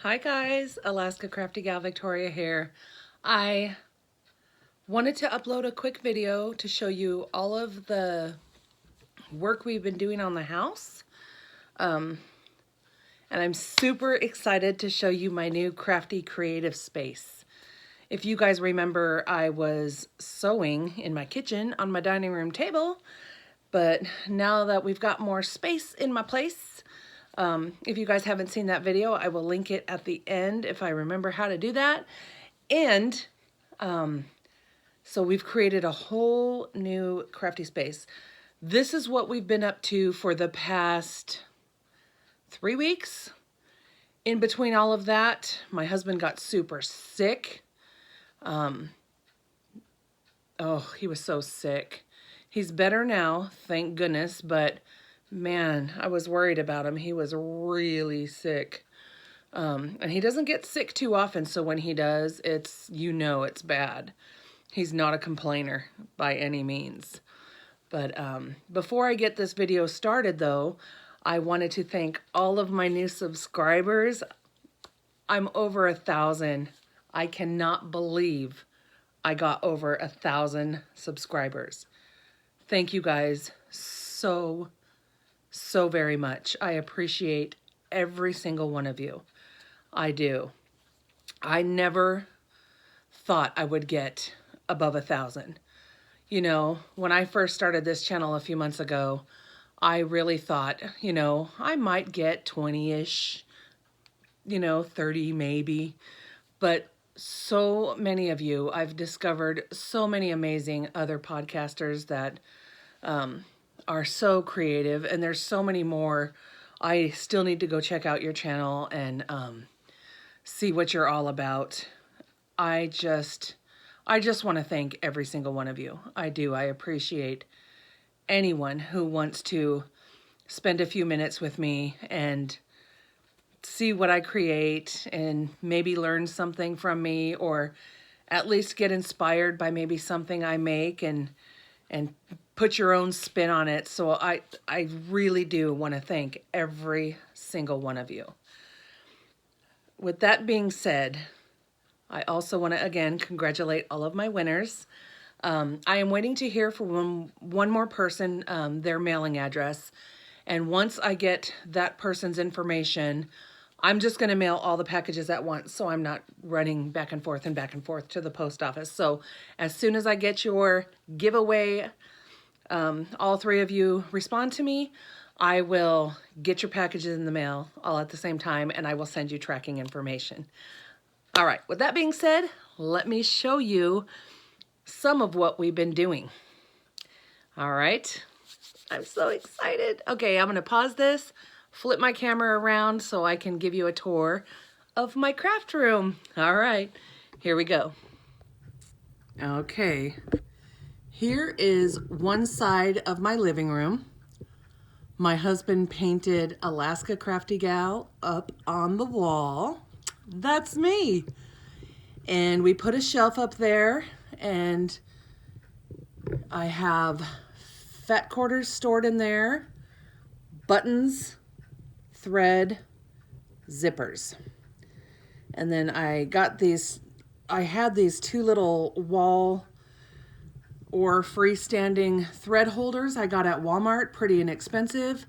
Hi guys, AlaskaCraftyGalVictoria here. I wanted to upload a quick video to show you all of the work we've been doing on the house. And I'm super excited to show you my new crafty creative space. If you guys remember, I was sewing in my kitchen on my dining room table, but now that we've got more space in my place, if you guys haven't seen that video, I will link it at the end if I remember how to do that. And so we've created a whole new crafty space. This is what we've been up to for the past 3 weeks. In between all of that, my husband got super sick. Oh, he was so sick. He's better now, thank goodness, but man, I was worried about him. He was really sick. And he doesn't get sick too often, so when he does, it's bad. He's not a complainer by any means. But before I get this video started, though, I wanted to thank all of my new subscribers. I'm over 1,000. I cannot believe I got over 1,000 subscribers. Thank you guys so very much. I appreciate every single one of you. I do. I never thought I would get above 1,000. You know, when I first started this channel a few months ago, I really thought, I might get 20-ish, 30 maybe. But so many of you, I've discovered so many amazing other podcasters that are so creative, and there's so many more. I still need to go check out your channel and see what you're all about. I just want to thank every single one of you. I do. I appreciate anyone who wants to spend a few minutes with me and see what I create and maybe learn something from me, or at least get inspired by maybe something I make and put your own spin on it. So I really do want to thank every single one of you. With that being said, I also want to again congratulate all of my winners. I am waiting to hear from one more person, their mailing address. And once I get that person's information, I'm just going to mail all the packages at once, so I'm not running back and forth to the post office. So as soon as I get your giveaway, all 3 of you respond to me, I will get your packages in the mail all at the same time, and I will send you tracking information. All right, with that being said, let me show you some of what we've been doing. All right, I'm so excited. Okay, I'm going to pause this, flip my camera around so I can give you a tour of my craft room. All right, here we go. Okay, here is one side of my living room. My husband painted Alaska Crafty Gal up on the wall. That's me. And we put a shelf up there, and I have fat quarters stored in there, buttons, thread, zippers. And then I had these 2 little wall or freestanding thread holders I got at Walmart, pretty inexpensive.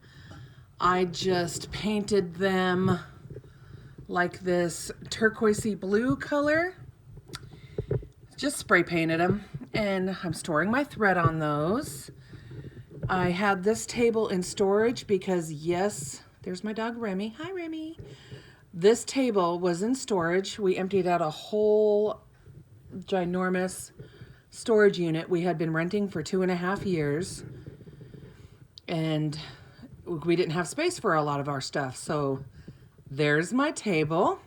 I just painted them like this turquoisey blue color. Just spray painted them, and I'm storing my thread on those. I had this table in storage because, yes, there's my dog Remy. Hi, Remy. This table was in storage. We emptied out a whole ginormous storage unit we had been renting for 2.5 years, and we didn't have space for a lot of our stuff. So there's my table.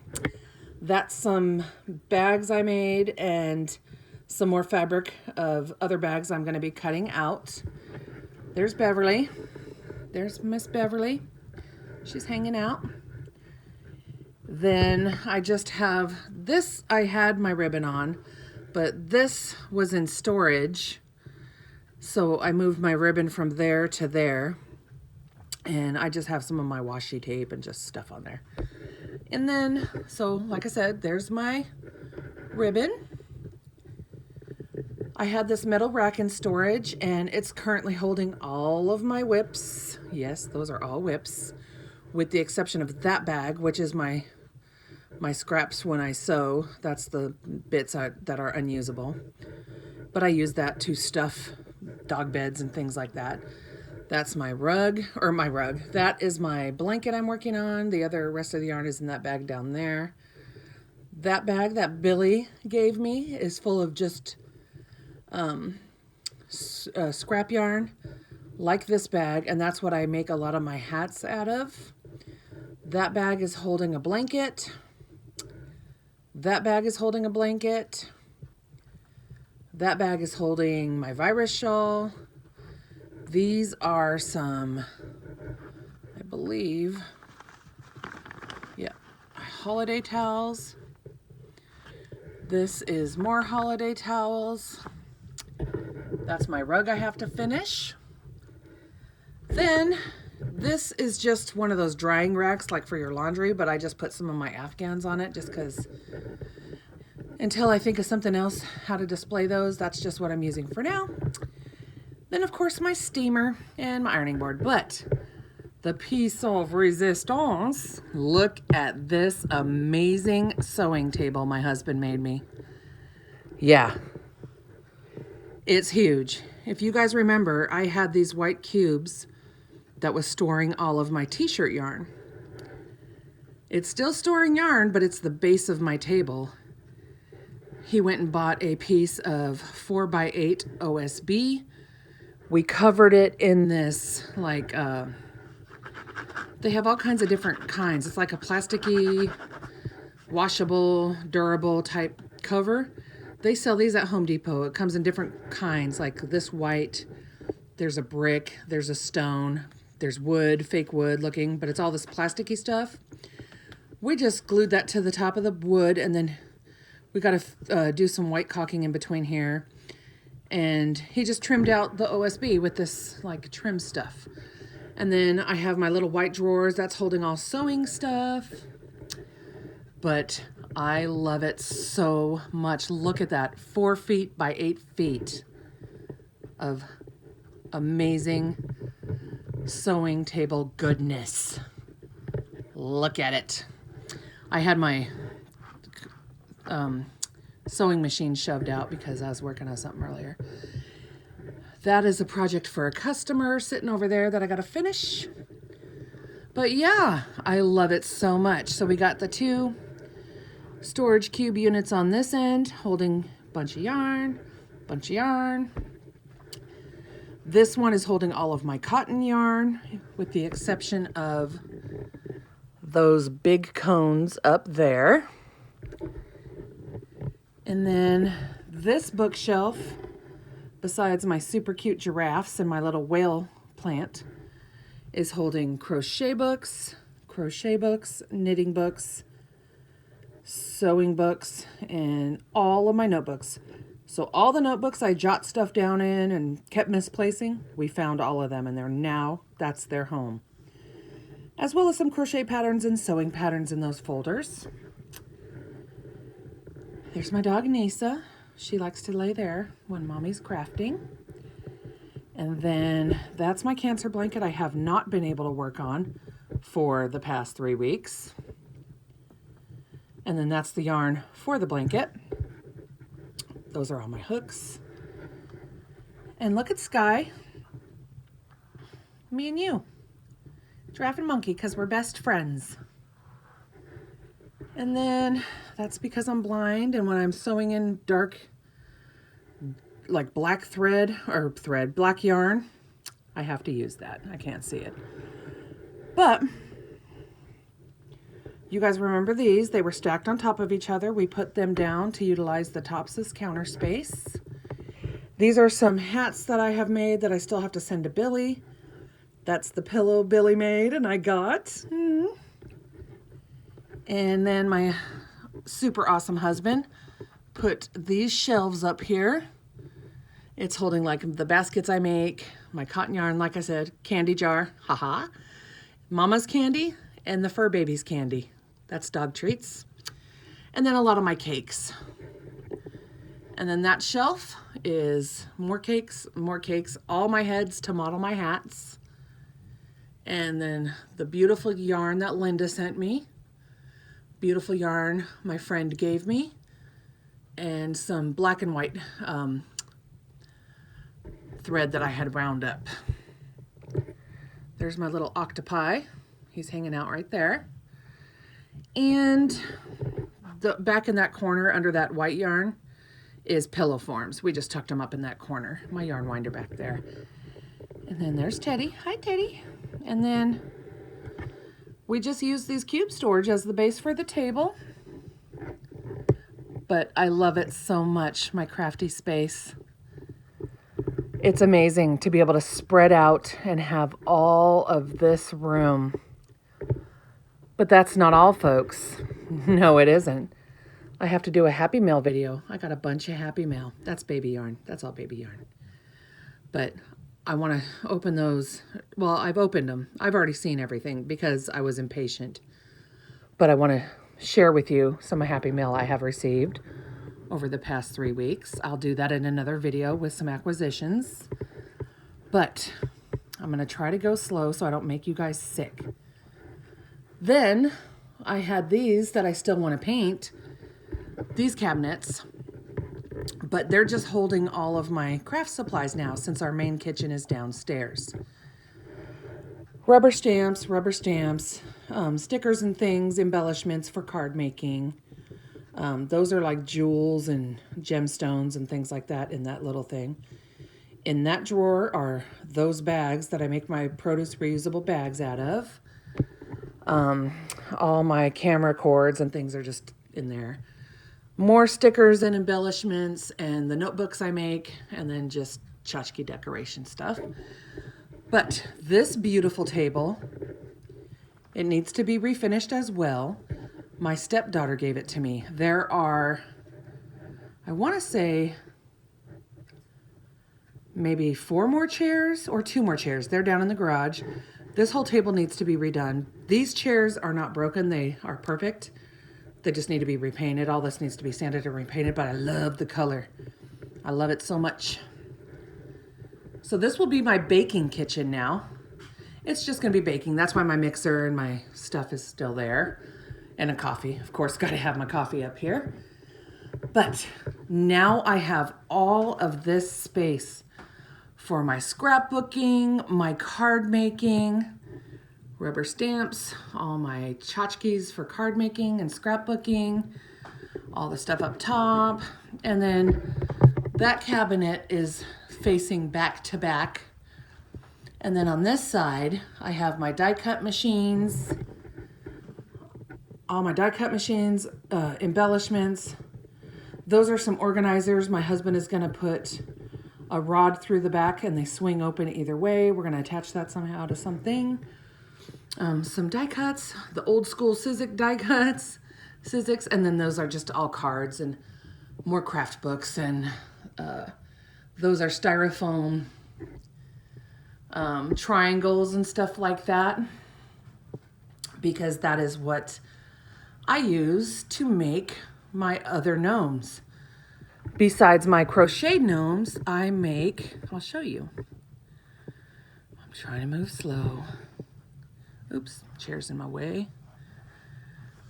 That's some bags I made and some more fabric of other bags I'm going to be cutting out. There's Beverly. There's Miss Beverly. She's hanging out. Then I just have this. I had my ribbon on, but this was in storage. So I moved my ribbon from there to there. And I just have some of my washi tape and just stuff on there. And then, so like I said, there's my ribbon. I had this metal rack in storage, and it's currently holding all of my whips. Yes, those are all whips, with the exception of that bag, which is my scraps when I sew. That's the bits that are unusable. But I use that to stuff dog beds and things like that. That's my rug, or my rug. That is my blanket I'm working on. The other rest of the yarn is in that bag down there. That bag that Billy gave me is full of just scrap yarn, like this bag, and that's what I make a lot of my hats out of. That bag is holding a blanket. That bag is holding a blanket. That bag is holding my virus shawl. These are some, I believe, yeah, holiday towels. This is more holiday towels. That's my rug I have to finish. Then this is just one of those drying racks like for your laundry, but I just put some of my Afghans on it just because until I think of something else how to display those, that's just what I'm using for now. Then of course my steamer and my ironing board. But the piece of resistance, look at this amazing sewing table my husband made me. Yeah, it's huge. If you guys remember, I had these white cubes that was storing all of my t-shirt yarn. It's still storing yarn, but it's the base of my table. He went and bought a piece of 4x8 OSB. We covered it in this, like, they have all kinds of different kinds. It's like a plasticky, washable, durable type cover. They sell these at Home Depot. It comes in different kinds, like this white. There's a brick, there's a stone, there's wood, fake wood looking, but it's all this plasticky stuff. We just glued that to the top of the wood, and then we got to do some white caulking in between here. And he just trimmed out the OSB with this like trim stuff. And then I have my little white drawers that's holding all sewing stuff. But I love it so much. Look at that, 4 feet by 8 feet of amazing sewing table goodness. Look at it. I had my sewing machine shoved out because I was working on something earlier. That is a project for a customer sitting over there that I got to finish. But yeah, I love it so much. So we got the 2 storage cube units on this end holding a bunch of yarn, This one is holding all of my cotton yarn with the exception of those big cones up there. And then this bookshelf, besides my super cute giraffes and my little whale plant, is holding crochet books, knitting books, sewing books, and all of my notebooks. So all the notebooks I jot stuff down in and kept misplacing, we found all of them, and that's their home. As well as some crochet patterns and sewing patterns in those folders. There's my dog Nisa. She likes to lay there when mommy's crafting. And then that's my cancer blanket I have not been able to work on for the past 3 weeks. And then that's the yarn for the blanket. Those are all my hooks. And look at Sky. Me and you. Giraffe and monkey, because we're best friends. And then that's because I'm blind, and when I'm sewing in dark, like black black yarn, I have to use that. I can't see it. But you guys remember these? They were stacked on top of each other. We put them down to utilize the tops as counter space. These are some hats that I have made that I still have to send to Billy. That's the pillow Billy made and I got. And then my super awesome husband put these shelves up here. It's holding like the baskets I make, my cotton yarn, like I said, candy jar, haha, Mama's candy, and the fur baby's candy. That's dog treats. And then a lot of my cakes. And then that shelf is more cakes, all my heads to model my hats. And then the beautiful yarn that Linda sent me. Beautiful yarn my friend gave me. And some black and white thread that I had wound up. There's my little octopi. He's hanging out right there. And back in that corner under that white yarn is pillow forms. We just tucked them up in that corner. My yarn winder back there. And then there's Teddy. Hi, Teddy. And then we just use these cube storage as the base for the table. But I love it so much, my crafty space. It's amazing to be able to spread out and have all of this room. But that's not all, folks. No, it isn't. I have to do a Happy Mail video. I got a bunch of Happy Mail. That's baby yarn. That's all baby yarn. But I want to open those. Well, I've opened them. I've already seen everything because I was impatient. But I want to share with you some Happy Mail I have received over the past 3 weeks. I'll do that in another video with some acquisitions. But I'm going to try to go slow so I don't make you guys sick. Then I had these that I still want to paint. These cabinets. But they're just holding all of my craft supplies now since our main kitchen is downstairs. Rubber stamps, stickers and things, embellishments for card making. Those are like jewels and gemstones and things like that in that little thing. In that drawer are those bags that I make my produce reusable bags out of. All my camera cords and things are just in there. More stickers and embellishments and the notebooks I make, and then just tchotchke decoration stuff. But this beautiful table, it needs to be refinished as well. My stepdaughter gave it to me. There are, I want to say, maybe 4 more chairs or 2 more chairs. They're down in the garage. This whole table needs to be redone. These chairs are not broken. They are perfect. They just need to be repainted. All this needs to be sanded and repainted, but I love the color. I love it so much. So this will be my baking kitchen now. It's just going to be baking. That's why my mixer and my stuff is still there. And a coffee. Of course, got to have my coffee up here. But now I have all of this space for my scrapbooking, my card making, rubber stamps, all my tchotchkes for card making and scrapbooking, all the stuff up top. And then that cabinet is facing back to back. And then on this side, I have my die cut machines, all my die cut machines, embellishments. Those are some organizers. My husband is going to put a rod through the back and they swing open either way. We're going to attach that somehow to something. Some die cuts, the old school Sizzix die cuts, and then those are just all cards and more craft books, and those are styrofoam triangles and stuff like that, because that is what I use to make my other gnomes. Besides my crochet gnomes, I make, I'll show you. I'm trying to move slow. Oops, chair's in my way.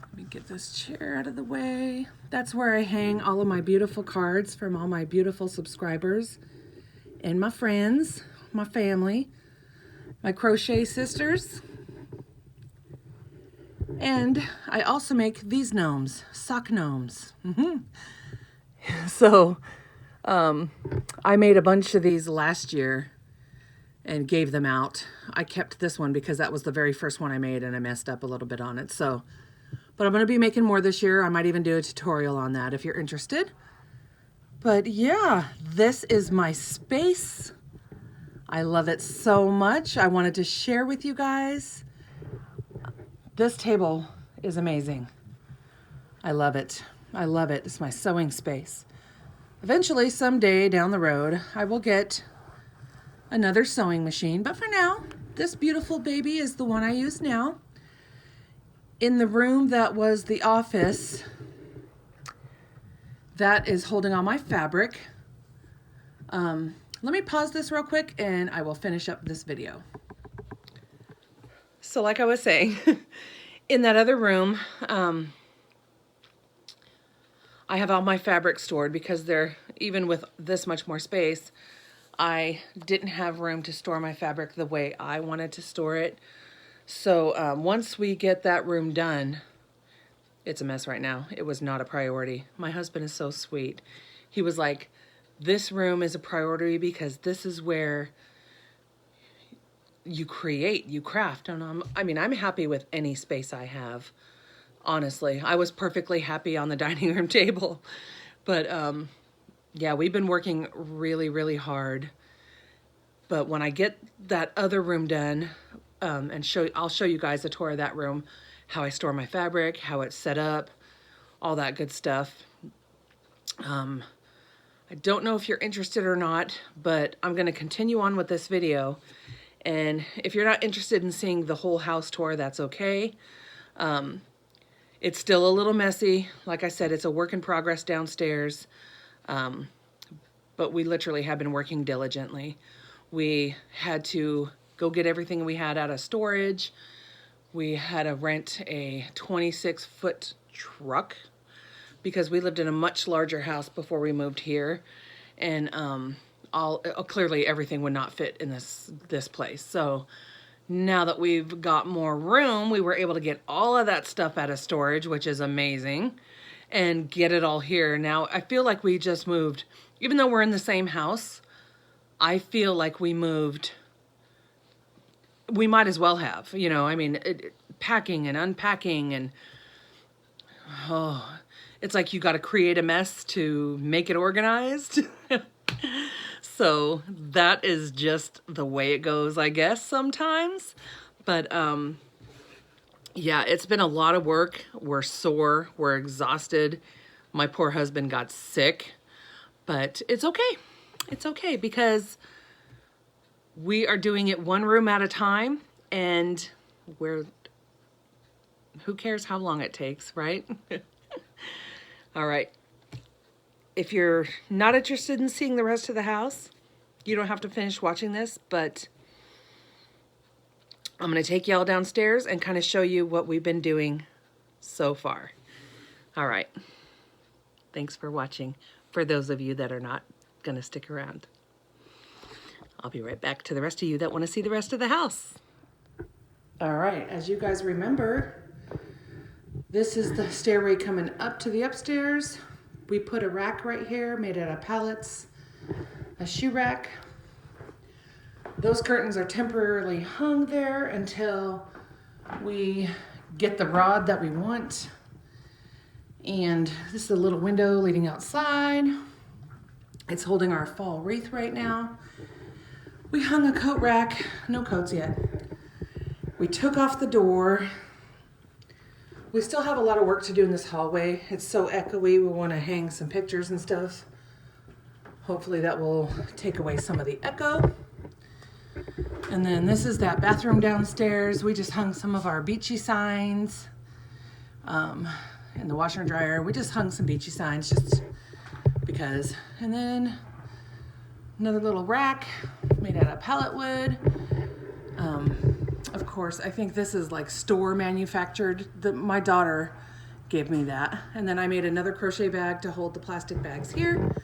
Let me get this chair out of the way. That's where I hang all of my beautiful cards from all my beautiful subscribers and my friends, my family, my crochet sisters. And I also make these gnomes, sock gnomes. So I made a bunch of these last year and gave them out. I kept this one because that was the very first one I made and I messed up a little bit on it. So, but I'm going to be making more this year. I might even do a tutorial on that if you're interested. But yeah, this is my space. I love it so much. I wanted to share with you guys. This table is amazing. I love it. I love it. It's my sewing space. Eventually, someday down the road, I will get another sewing machine. But for now, this beautiful baby is the one I use now. In the room that was the office, that is holding all my fabric. Let me pause this real quick and I will finish up this video. So like I was saying, in that other room, I have all my fabric stored because even with this much more space, I didn't have room to store my fabric the way I wanted to store it. So once we get that room done, it's a mess right now. It was not a priority. My husband is so sweet. He was like, this room is a priority because this is where you create, you craft. And I'm happy with any space I have. Honestly, I was perfectly happy on the dining room table. But yeah, we've been working really, really hard. But when I get that other room done, I'll show you guys a tour of that room, how I store my fabric, how it's set up, all that good stuff. I don't know if you're interested or not, but I'm going to continue on with this video. And if you're not interested in seeing the whole house tour, that's okay. It's still a little messy. Like I said, it's a work in progress downstairs. But we literally have been working diligently. We had to go get everything we had out of storage. We had to rent a 26-foot truck because we lived in a much larger house before we moved here. And clearly everything would not fit in this place. So now that we've got more room, we were able to get all of that stuff out of storage, which is amazing, and get it all here. Now, I feel like we just moved, even though we're in the same house, I feel like we moved, we might as well have, you know, I mean, packing and unpacking and, it's like you got to create a mess to make it organized. So that is just the way it goes, I guess, sometimes. But yeah, it's been a lot of work. We're sore. We're exhausted. My poor husband got sick. But it's okay. It's okay because we are doing it one room at a time. And who cares how long it takes, right? All right. If you're not interested in seeing the rest of the house, you don't have to finish watching this, but I'm going to take y'all downstairs and kind of show you what we've been doing so far. All right. Thanks for watching. For those of you that are not going to stick around, I'll be right back to the rest of you that want to see the rest of the house. All right. As you guys remember, this is the stairway coming up to the upstairs. We put a rack right here made out of pallets, a shoe rack. Those curtains are temporarily hung there until we get the rod that we want. And this is a little window leading outside. It's holding our fall wreath right now. We hung a coat rack, no coats yet. We took off the door. We still have a lot of work to do in this hallway. It's so echoey. We want to hang some pictures and stuff. Hopefully that will take away some of the echo. And then this is that bathroom downstairs. We just hung some of our beachy signs in the washer and dryer. We just hung some beachy signs just because. And then another little rack made out of pallet wood. Of course, I think this is like store manufactured. My daughter gave me that. And then I made another crochet bag to hold the plastic bags here.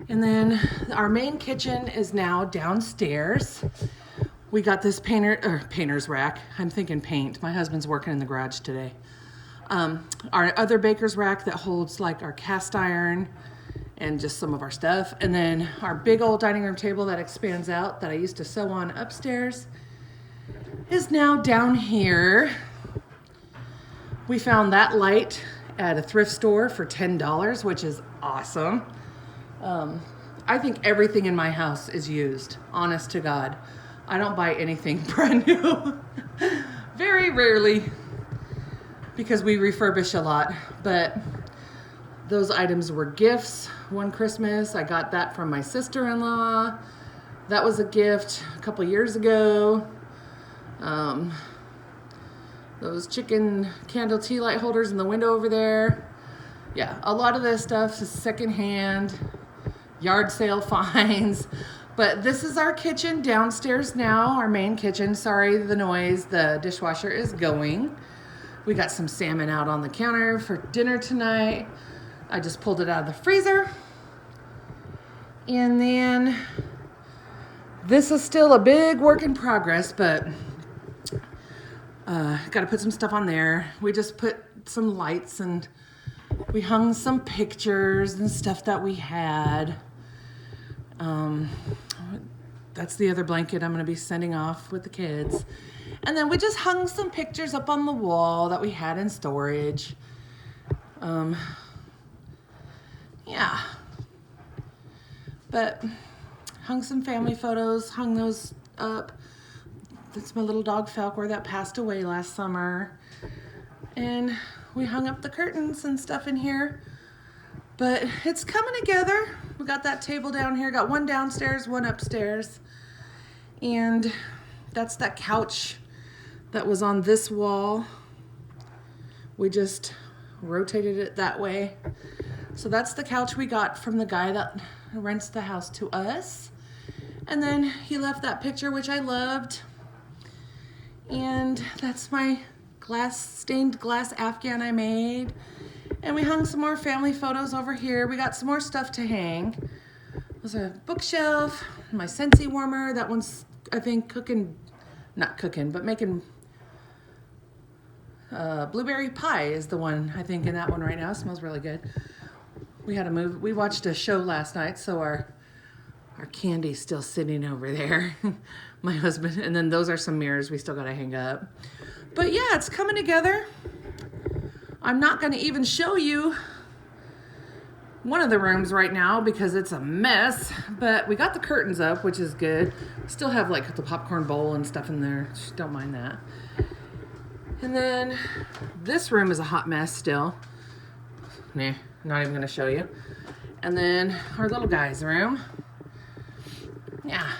And then our main kitchen is now downstairs. We got this painter's rack. I'm thinking paint. My husband's working in the garage today. Our other baker's rack that holds like our cast iron and just some of our stuff. And then our big old dining room table that expands out that I used to sew on upstairs is now down here. We found that light at a thrift store for $10, which is awesome. I think everything in my house is used, honest to God. I don't buy anything brand new. Very rarely, because we refurbish a lot. But those items were gifts. One Christmas, I got that from my sister-in-law. That was a gift a couple years ago. those chicken candle tea light holders in the window over there. Yeah, a lot of this stuff is secondhand, yard sale finds. But this is our kitchen downstairs now, our main kitchen. Sorry, the noise, the dishwasher is going. We got some salmon out on the counter for dinner tonight. I just pulled it out of the freezer. And then this is still a big work in progress, but got to put some stuff on there. We just put some lights and we hung some pictures and stuff that we had. That's the other blanket I'm going to be sending off with the kids. And then we just hung some pictures up on the wall that we had in storage. Yeah. But hung some family photos, hung those up. That's my little dog Falcor that passed away last summer. And we hung up the curtains and stuff in here. But it's coming together. We got that table down here. Got one downstairs, one upstairs. And that's that couch that was on this wall. We just rotated it that way. So that's the couch we got from the guy that rents the house to us. And then he left that picture, which I loved. And that's my stained glass Afghan I made. And we hung some more family photos over here. We got some more stuff to hang. There's a bookshelf, my Scentsy warmer. That one's, I think, making blueberry pie is the one, I think, in that one right now. It smells really good. We had to move. We watched a show last night, so our candy's still sitting over there. My husband, and then those are some mirrors we still gotta hang up. But yeah, it's coming together. I'm not gonna even show you one of the rooms right now because it's a mess, but we got the curtains up, which is good. Still have like the popcorn bowl and stuff in there. Just don't mind that. And then this room is a hot mess still. Nah, not even gonna show you. And then our little guy's room. Yeah.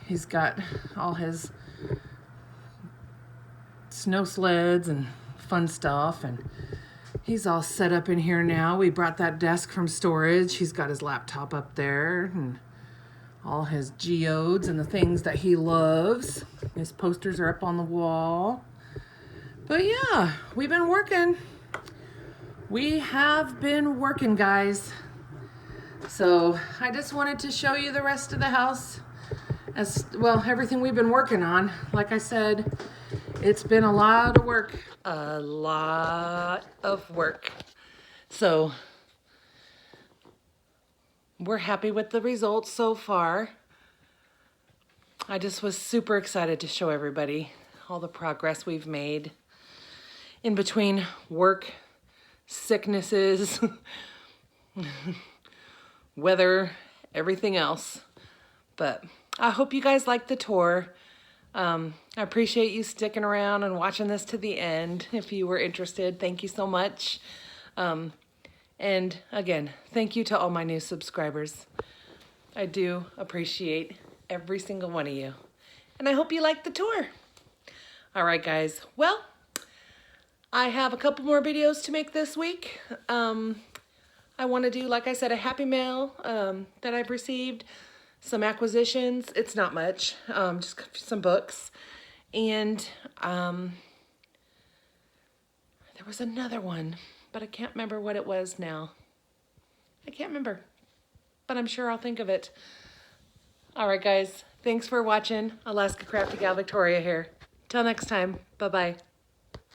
He's got all his snow sleds and fun stuff, and he's all set up in here now. We brought that desk from storage. He's got his laptop up there and all his geodes and the things that he loves. His posters are up on the wall. But yeah, we've been working. We have been working, guys. So I just wanted to show you the rest of the house. As well, everything we've been working on. Like I said, it's been a lot of work. A lot of work. So we're happy with the results so far. I just was super excited to show everybody all the progress we've made in between work, sicknesses, weather, everything else. But I hope you guys liked the tour. I appreciate you sticking around and watching this to the end. If you were interested, thank you so much. And again, thank you to all my new subscribers. I do appreciate every single one of you. And I hope you liked the tour. All right, guys. Well, I have a couple more videos to make this week. I want to do, like I said, a happy mail that I've received. Some acquisitions. It's not much, just some books. And there was another one, but I can't remember what it was now. I can't remember, but I'm sure I'll think of it. All right, guys. Thanks for watching. AlaskaCraftyGalVictoria here. Till next time. Bye-bye.